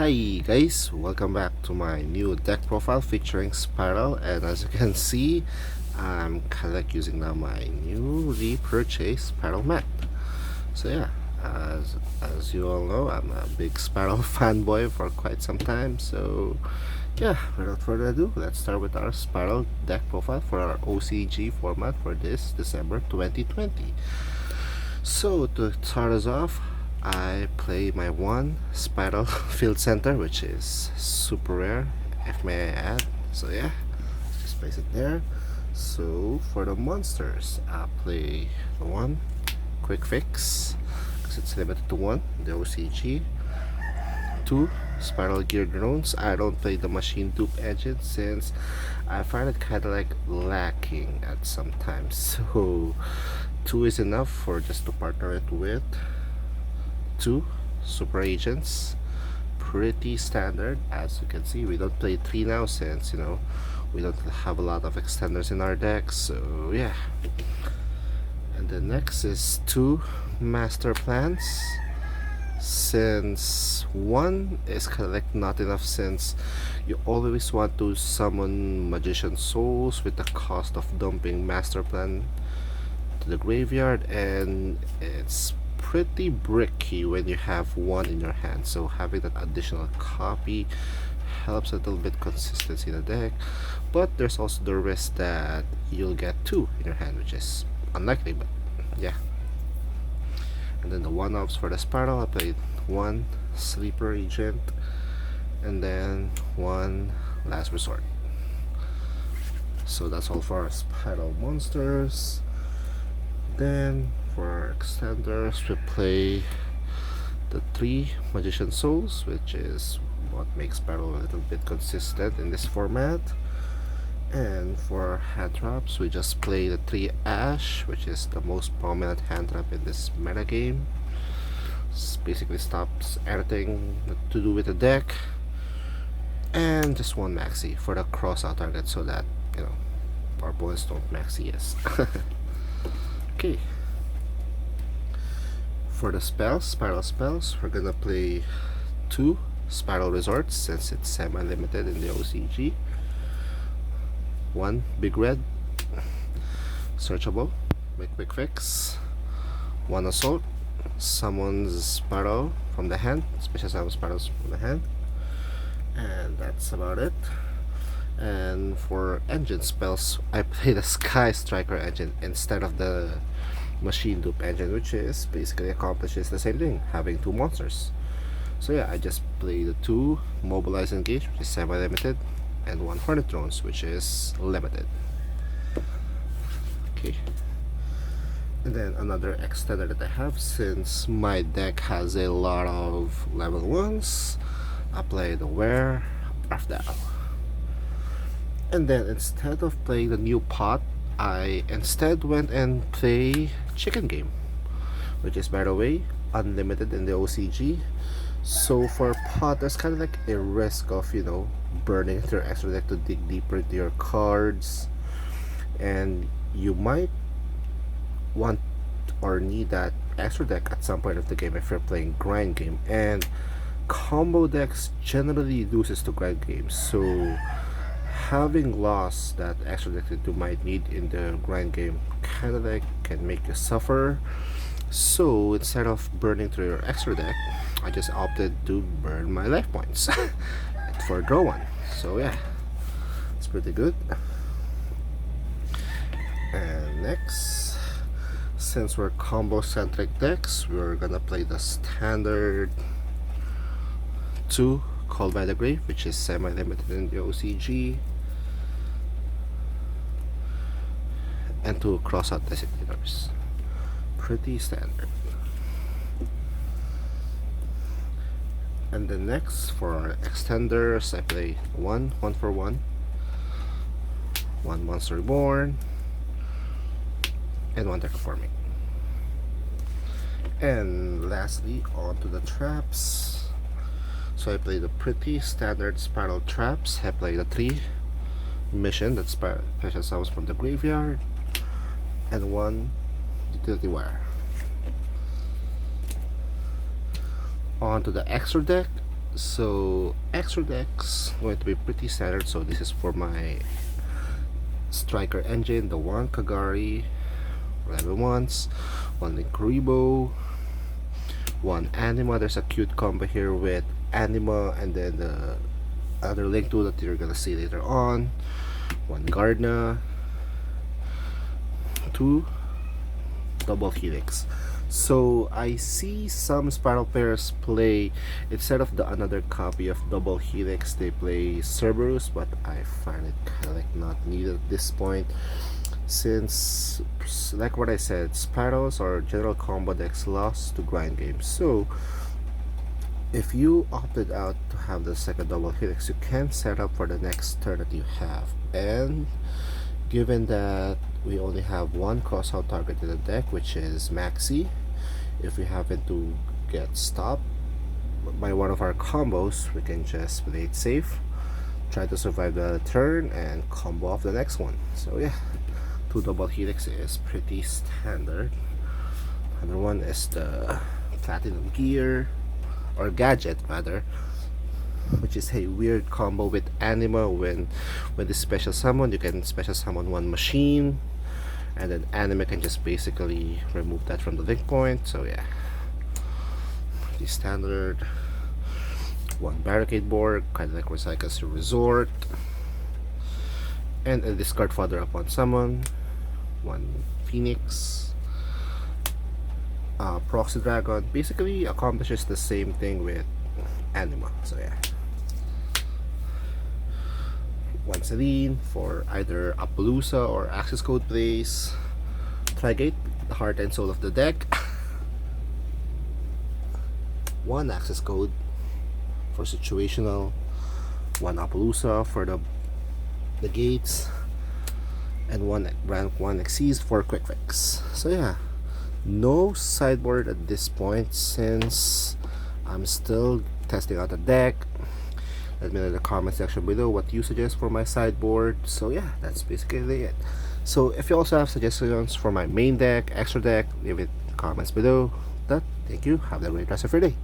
Hi guys, welcome back to my new deck profile featuring Spyral, and as you can see, I'm kinda like using now my newly purchased Spyral mat. So yeah, as you all know, I'm a big Spyral fanboy for quite some time. So yeah, without further ado, let's start with our Spyral deck profile for our OCG format for this December 2020. So to start us off, I play my one Spyral Field Center, which is super rare, if may I add. So yeah, just place it there. So for the monsters, I play the one Quick Fix, because it's limited to one, the OCG. Two Spiral Gear Drones. I don't play the Machine Dupe engine since I find it kind of like lacking at some times. So two is enough for just to partner it with two super agents. Pretty standard. As you can see, we don't play three now since we don't have a lot of extenders in our deck. So yeah, and the next is two master plans, since one is kind of like not enough, since you always want to summon magician souls with the cost of dumping master plan to the graveyard, and it's pretty bricky when you have one in your hand. So having that additional copy helps a little bit consistency in the deck, but there's also the risk that you'll get two in your hand, which is unlikely, but yeah. And then the one-ups for the Spyral, I played one Sleeper Agent and then one Last Resort. So that's all for our Spyral monsters. Then for our extenders, we play the three Magician Souls, which is what makes Spyral a little bit consistent in this format. And for hand traps, we just play the 3 Ash, which is the most prominent hand trap in this metagame. Basically stops anything to do with the deck. And just one Maxi for the cross out target, so that our opponents don't Maxi us. Okay. For the spells, Spyral spells, we're gonna play two Spyral Resorts since it's semi-limited in the OCG. One Big Red, searchable, make quick fix. One Assault, summons Spyral from the hand, special summon Spyrals from the hand, and that's about it. And for engine spells, I play the Sky Striker engine instead of the Machine Dupe engine, which is basically accomplishes the same thing, having two monsters. So yeah, I just play the two Mobilize Engage, which is semi-limited, and one Hornet Drones, which is limited. Okay. And then another extender that I have, since my deck has a lot of level 1s, I play the Wear After. And then instead of playing the new pot, I instead went and play Chicken Game, which is, by the way, unlimited in the OCG. So for pot, there's kind of like a risk of burning your extra deck to dig deeper into your cards, and you might want or need that extra deck at some point of the game if you're playing grind game, and combo decks generally loses to grind games. So having lost that extra deck that you might need in the grind game kind of like can make you suffer. So instead of burning through your extra deck, I just opted to burn my life points for draw one. So yeah, it's pretty good. And next, since we're combo centric decks, we're gonna play the standard two Called by the Grave, which is semi-limited in the OCG, and two Crossout Designators. Pretty standard. And the next, for our extenders, I play one for one Monster Reborn, and one Terraforming. And lastly, on to the traps. So I play the pretty standard Spyral traps. I play the 3 mission, that's special summons from the graveyard, and one utility wire. On to the extra deck, So extra decks going to be pretty standard. So this is for my striker engine, the one Kagari, 11 ones, one Linkuriboh, one Anima. There's a cute combo here with Anima and then the other Link tool that you're gonna see later on. One Gardna, two double Helix. So I see some Spiral players play, instead of the another copy of double Helix, they play Cerberus, but I find it kind of like not needed at this point, since like what I said, Spirals or general combo decks lost to grind games. So if you opted out to have the second double Helix, you can set up for the next turn that you have, and given that we only have one crossout target in the deck, which is Maxi, if we happen to get stopped by one of our combos, we can just play it safe, try to survive the turn, and combo off the next one. So yeah, two double Helix is pretty standard. Another one is the Platinum Gear, or Gadget Matter, which is a weird combo with Anima. When this special summon, you can special summon one machine, and then Anima can just basically remove that from the link point. So yeah, pretty standard. One barricade board, kind of like Recycle's Resort, and a discard fodder upon summon. One Phoenix, Proxy Dragon basically accomplishes the same thing with Anima. So yeah, one Celine for either Appaloosa or Access Code plays. Trigate, the heart and soul of the deck. One Access Code for situational. One Appaloosa for the gates, and one rank 1 Xyz for quick fix. So yeah, no sideboard at this point since I'm still testing out the deck. Let me know in the comment section below what you suggest for my sideboard. So yeah, that's basically it. So if you also have suggestions for my main deck, extra deck, leave it in the comments below. Thank you. Have a great rest of your day.